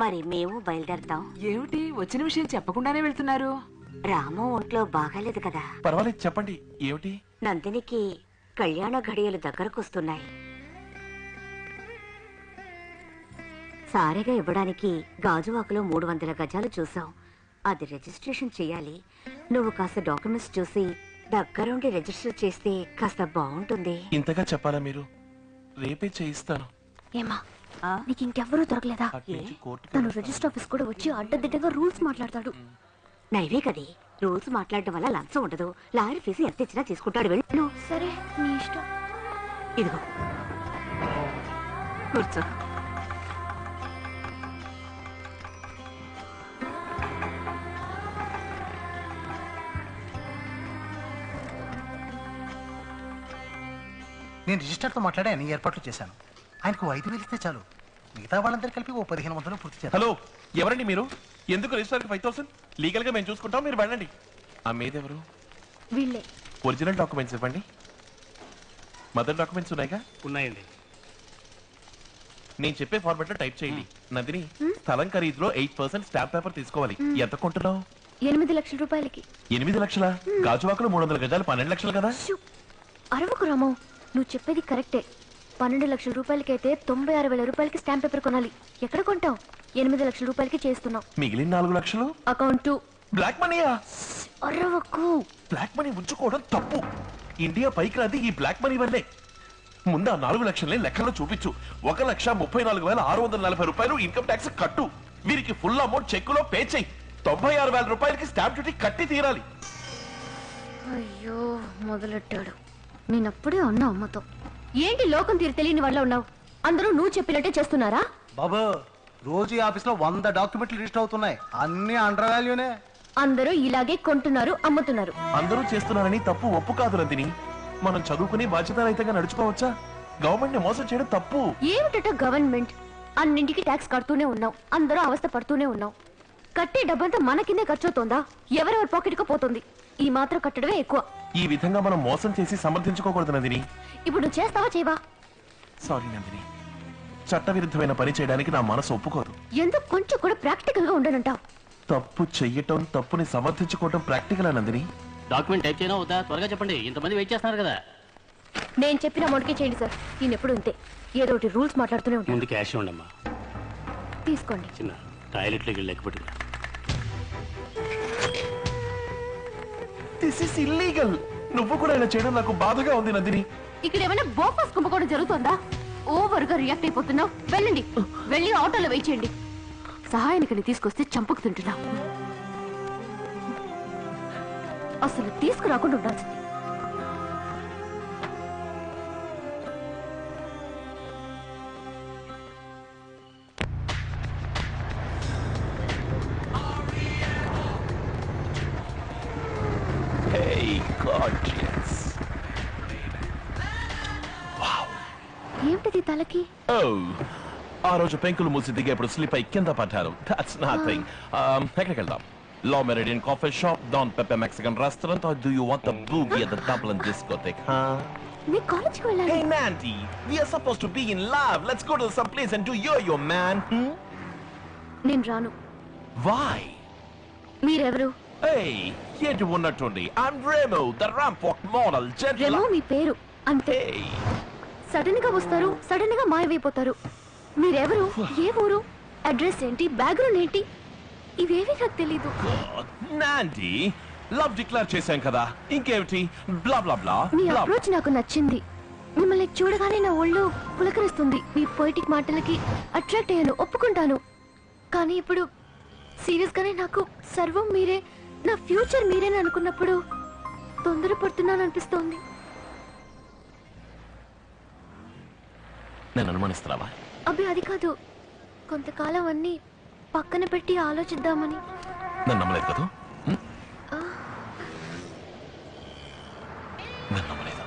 మరి మేము బయలుదేరతాం. ఏమిటి వచ్చిన విషయం చెప్పకుండానే వెళ్తున్నారు? రాము ఒంట్లో బాగాలేదు కదా. పర్వాలేదు, చెప్పండి. ఏమిటి? నందినికి కళ్యాణ ఘడియలు దగ్గరకొస్తున్నాయి. సారెగా ఇవ్వడానికి గాజువాకలో 300 గజాలు చూసాం. అది రిజిస్ట్రేషన్ చెయ్యాలి. నువ్వు కాస్త డాక్యుమెంట్స్ చూసి దగ్గరుండి రిజిస్టర్ చేస్తే కాస్త బాగుంటుంది. ఇంతగా చెప్పాలా మీరు? రేపే చేయిస్తాను. ఏమా నీకు ఇంకెవ్వరూ దొరకలేదా? తను రిజిస్టర్ ఆఫీస్ కూడా వచ్చి అడ్డదిడ్డగా రూల్స్ మాట్లాడతాడు. నైవే కదే, రూల్స్ మాట్లాడడం వల్ల లంచం ఉండదు. లాయర్ ఫీజు ఎంత ఇచ్చినా తీసుకుంటాడు. వెళ్ళు. సరే నీ ఇష్టం. ఇదిగో కూర్చో. నేను రిజిస్టర్తో మాట్లాడి అన్ని ఏర్పాట్లు చేశాను. ఆయనకు 5,000 ఇస్తే చాలు. మిగతా వాళ్ళందరూ కలిపి 1,500 పూర్తి చేస్తాను. హలో, ఎవరండి మీరు? ఎందుకు రిజిస్టర్కి 5,000? లీగల్ గా మేము చూసుకుంటాం, మీరు వెళ్ళండి. ఆ మీదెవరు? వీళ్ళే. ఒరిజినల్ డాక్యుమెంట్స్ ఇవ్వండి. మదర్ డాక్యుమెంట్స్ ఉన్నాయిగా? ఉన్నాయండి. నేను చెప్పే ఫార్మాట్ లో టైప్ చేయండి. నందిని, స్థలం ఖరీదులో 8% స్టాంప్ పేపర్ తీసుకోవాలి. ఎంత కొంటున్నావు? 8 లక్షల రూపాయలకి. 8 లక్షల? గాజువాకలో 300 గజాలు 12 లక్షలు కదా? అరవకు రాము, నువ్వు చెప్పేది కరెక్టే. 12 లక్షల రూపాయలకైతే 96,000 రూపాయలకి స్టాంప్ పేపర్ కొనాలి. ఎక్కడ కొంటావు? 8 లక్షల రూపాయలకి చేస్తున్నావు. మిగిలిన 4 లక్షలు అకౌంట్. బ్లాక్ మనీయా? అరవకు. బ్లాక్ మనీ ఉంచుకోవడం తప్పు. ఇండియా పైకి రాది ఈ బ్లాక్ మనీ వల్లే. ముందు ఆ 4 లక్షల్ని లెక్కలో చూపించు. 1,34,640 రూపాయలు ఇన్కమ్ ట్యాక్స్ కట్టు. వీరికి ఫుల్ అమౌంట్ చెక్కులో పే చేయి. 96,000 రూపాయలకి స్టాంప్ డ్యూటీ కట్టి తీరాలి. అయ్యో మొదలెట్టాడు. నేనప్పుడే అన్నా అమ్మతో, ఏంటి లోకం తీరు తెలియని వాళ్ళ ఉన్నావు? అందరూ నువ్వు చెప్పినట్టే చేస్తున్నారా? బాబు, రోజు ఈ ఆఫీస్లో 100 డాక్యుమెంట్లు రిజిస్టర్ అవుతున్నాయి. అన్ని అండర్ వాల్యూనే. అందరూ ఇలాగే కొంటున్నారు, అమ్ముతున్నారు. అందరూ చేస్తున్నారని తప్పు ఒప్పు కాదు నందిని. మనం చదువుకుని బాధ్యతారహితంగా నడుచుకోవచ్చా? గవర్నమెంట్ ని మోసం చేయడం తప్పు. ఏమిటట గవర్నమెంట్? అన్నింటికి ట్యాక్స్ కడుతూనే ఉన్నావు, అందరూ అవస్థ పడుతూనే ఉన్నావు. కట్టే డబ్బంతా మన కిందే ఖర్చు అవుతోందా? ఎవరెవరి పాకెట్ కు పోతుంది? ఈ మాత్రం కట్టడమే ఎక్కువ. ఈ విధంగా మనం మోసం చేసి సమర్థించుకోకూడదు నందిని. ఇప్పుడు నువ్వు చేస్తావా చేయవా? సారీ నందిని, చట్టవిరుద్ధమైన పని చేయడానికి నా మనసు ఒప్పుకోదు. ఎందుకు కొంచెం కూడా ప్రాక్టికల్ గా ఉండనంటావు? తప్పు చెయ్యటం, తప్పుని సమర్థించుకోవటం ప్రాక్టికల్ నందిని. డాక్యుమెంట్ టైప్ చేయనా వద్దా? త్వరగా చెప్పండి, ఇంతమంది వెయిట్ చేస్తున్నారు కదా. నేను చెప్పిన అమౌంట్కే చేయండి సార్. నేను ఎప్పుడు ఇంతే, ఏదో ఒకటి రూల్స్ మాట్లాడుతూనే ఉంటాను. ముందు క్యాష్ ఉండమ్మా. తీసుకోండి. చిన్న టాయిలెట్లోకి వెళ్ళి లెక్క పెట్టుకురా. This is illegal. నువ్వు కూడా ఇలా చేయడం నాకు బాధగా ఉంది నందిని. ఇక్కడ ఏమైనా బోఫాస్ కుంభకోణం జరుగుతుందా? ఓవర్ గా రియాక్ట్ అయిపోతున్నావు. వెళ్ళండి, వెళ్ళి ఆటోలో వెయిట్ చేయండి. సహాయానికి తీసుకొస్తే చంపకు తింటున్నావు. అసలు తీసుకురాకుండా ఉండాల్సింది. ఏమిటిది తలకి? ఆ రోజు పెంకులు మూసి దిగేప్పుడు స్లిప్ అయి కింద పడ్డారు. That's nothing. ఎక్కడికి వెళ్దాం? Law Meridian Coffee Shop, Don Pepe Mexican Restaurant, or do you want the boogie at the Dublin discotheque, huh? నీ కాలేజీకి వెళ్ళాలి. Hey Mandy, we are supposed to be in love. Let's go to some place and do yo-yo, man. నేను రాను. Why? మీరెవరు? Hey, ఏంటి ఉన్నట్టుండి? I'm Remo, the Rampok model, gentleman. Remo మీ పేరు అంతే. Hey. సడన్ గా వస్తారు, సడన్ గా మాయమైపోతారు. మీరెవరు? ఏ ఊరు? అడ్రస్ ఏంటి? బ్యాక్గ్రౌండ్ ఏంటి? ఇవేవి నాకు తెలీదు. నాండి, లవ్ డిక్లేర్ చేశాం కదా, ఇంకేమిటి? బ్లా బ్లా బ్లా. మీ అప్రోచ్ నాకు నచ్చింది. మిమ్మల్ని చూడగానే నా ఒళ్ళు పులకరిస్తుంది. మీ పొయిటిక్ మాటలకి అట్రాక్ట్ అయ్యాను, ఒప్పుకుంటాను. కానీ ఇప్పుడు సీరియస్ గానే నాకు సర్వం మీరే, నా ఫ్యూచర్ మీరేని అనుకున్నప్పుడు తొందరపడుతున్నాను అనిపిస్తోంది. నేను అనుమానిస్తున్నావా? అబ్బే అది కాదు, కొంతకాలం అన్ని పక్కన పెట్టి ఆలోచిద్దామని. నన్ను నమ్మలేదు కదా? నన్ను నమ్మలేదు.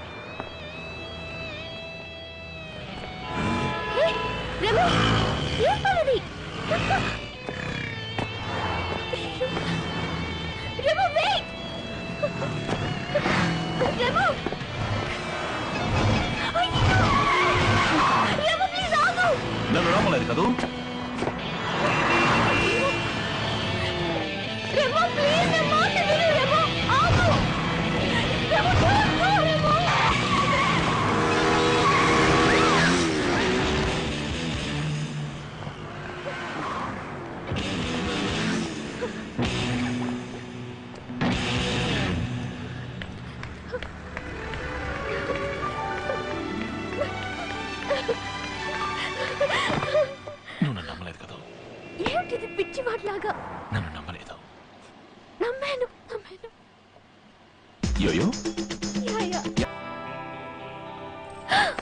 నన్ను నమ్మలేదు కదా? ఏమిటిది పిచ్చి వాటిలాగా? నన్ను నమ్మలేదు. నమ్మాను. యోయో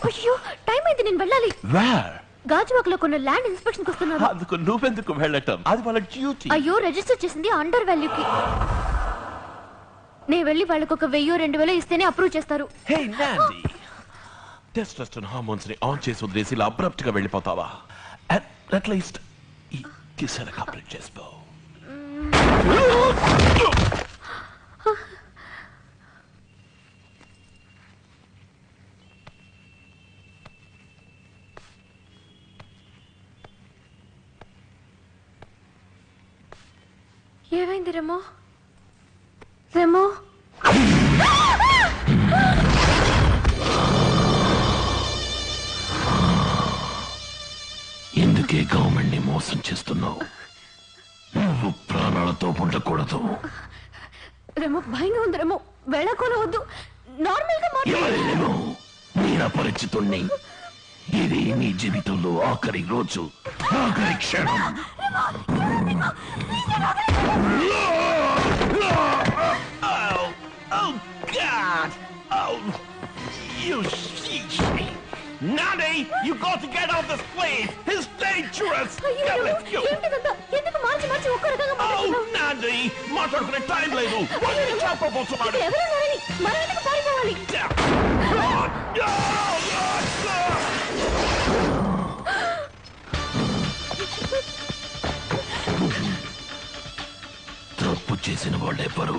అయ్యో టైం అయింది, నేను వెళ్ళాలి. వేర్? గాజువాకలో కొన్ని ల్యాండ్ ఇన్స్పెక్షన్ వస్తున్నారు. అందుకు నువ్వెందుకు వెళ్ళటం? అది వాళ్ళ డ్యూటీ. అయ్యో రిజిస్టర్ చేసింది అండర్ వాల్యూకి. నేను వెళ్ళి వాళ్ళకి ఒక 1000-2000 ఇస్తేనే అప్రూవ్ చేస్తారు. హే నాండి, టెస్టోస్టెరాన్ హార్మోన్స్ ని ఆన్ చేసి వదిలేసి ఇలా అబ్రప్ట్ గా వెళ్ళిపోతావా? అట్లీస్ట్ ఈ కిసన కంప్లీట్ చేసుకో. ఏమైంది రెమో? రెమో ఎందుకే గవర్నమెంట్ ని మోసం చేస్తున్నావు? నువ్వు ప్రాణాలతో ఉండకూడదు. రెమో భయంగా ఉంది రెమో, వెళ్ళకూడదు. నార్మల్ గా ఎవరేమో నేను పరిచితుణ్ణి. ఇది నీ జీవితంలో ఆఖరి రోజు, ఆఖరి క్షణం. Oh God! Oh, you sheesh! Nani, you got to get off this plane. It's dangerous. Now let's go. ఎందుకు మార్చి ఒక్క రకంగా Oh, Nani, మాట్లాడుకునే టైం లేదు. What are you చెప్పబోతున్నాడు? ఎవరన్నారని మనం ఎందుకు పారిపోవాలి? తప్పు చేసిన వాళ్ళెవ్వరూ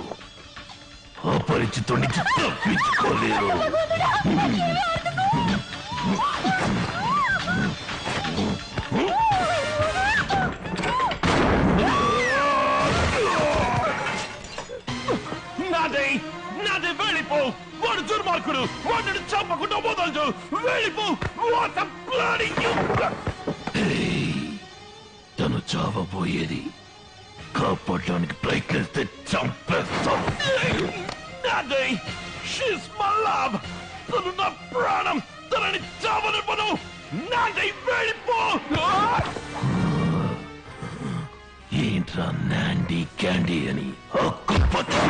అపరిచితుడికి తప్పించుకోలేరు. నాదే వెళ్ళిపో. వాడు దుర్మార్గుడు, వాడిని చంపకుండా వదలదు. వెళ్ళిపో. తను చావబోయేది, కాపాడడానికి ప్రయత్నిస్తే చంపేస్తాను. She's my love. తను నా ప్రాణం. తనని చావనివ్వను. నాదే వెళ్ళిపో. ఏంట్రా నాండీ క్యాండీ అని హక్కుపట్టు.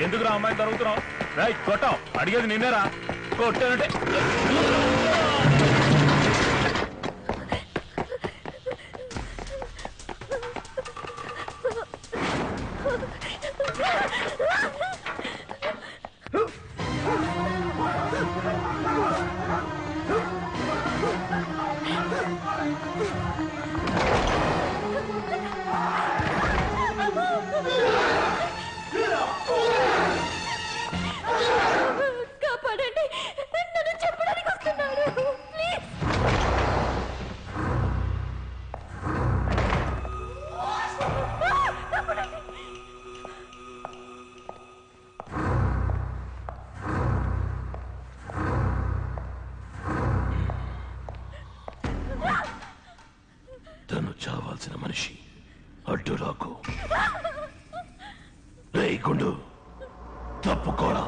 ఎందుకు రా అమ్మాయి తరుగుతున్నావు? రైట్ కొట్టావు. అడిగేది నిన్నేరా. కొట్టానంటే కాపాడండి, నన్ను చెప్పడానికి వస్తున్నాడు. ప్లీజ్. రే గుండు తప్పుకోరా.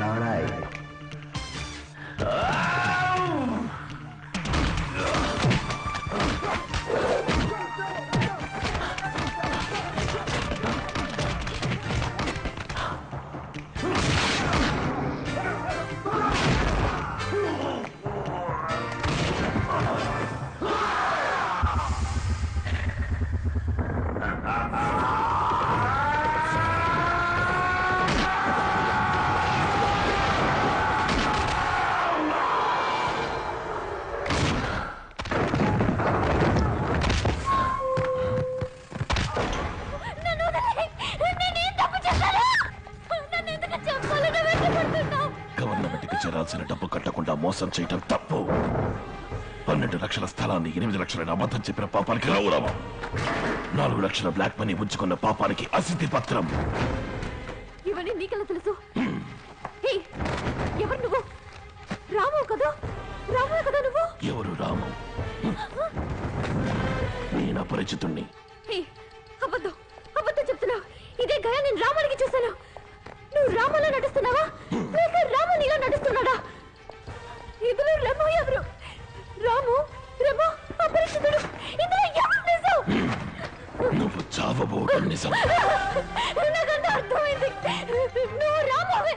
लड़ाई చేరాల్సిన డబ్బు కట్టకుండా మోసం చేయటం తప్పు. 12 లక్షల స్థలాన్ని 8 లక్షలని అబద్ధం చెప్పిన పాపానికి రౌరవం. 4 లక్షల బ్లాక్ మనీ ఉంచుకున్న పాపానికి అసిద్ధి పత్రం. ఇవన్నీ నీకెలా తెలుసు? ఎవరు నువ్వు? రాము కదా? రాము కదా నువ్వు? ఎవరు రాము? నేను అపరిచితుణ్ణి. అబద్ధం అబద్ధం చెప్తున్నావు. ఇదే గయ నేను రాముడికి చూశాను. నువ్వు రాములా నడుస్తున్నావా లేక రాము నీలా నడుస్తున్నాడా? ఇందులో రము ఎవరు? రాము రము అపరిచితుడు. ఇందులో ఎవరు నిజం? నువ్వు చావబోవడం నిజం. నాకంతా అర్థమైంది. నువ్వు రామువే.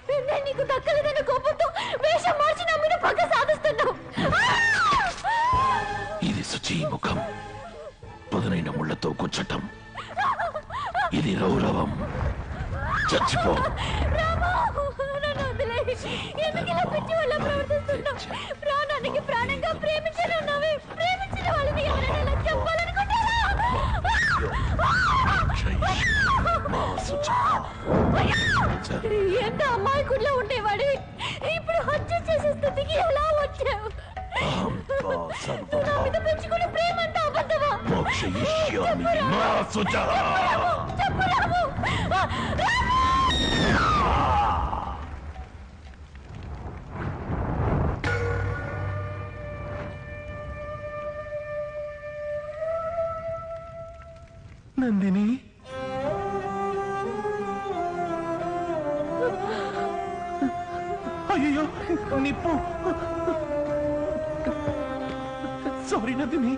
నేను నీకు దక్కలేదన్న కోపంతో వేషం మార్చి నా మీద పగ సాధిస్తున్నావు. ఇది శుచి ముఖం, పదునైన ముళ్లతో గుచ్చటం. ఇది రౌరవం. చచ్చిపో. ఎందుకు ఇలా పిచ్చి వాళ్ళ ప్రవర్తిస్తున్నావు? ప్రాణానికి ప్రాణంగా ప్రేమించనున్నావే. ప్రేమించిన వాళ్ళని ఎవరైనా ఇలా చెప్పాలనుకుంటారా? ఎంత అమాయకుడిలో ఉండేవాడు, ఇప్పుడు హత్య చేసే స్థితికి ఎలా వచ్చావు? నా మీద పెంచుకునే ప్రేమ అంతా అబద్ధమా? చెప్పు రాము. నందిని, అయ్యో నిప్పు. సారీ నందిని.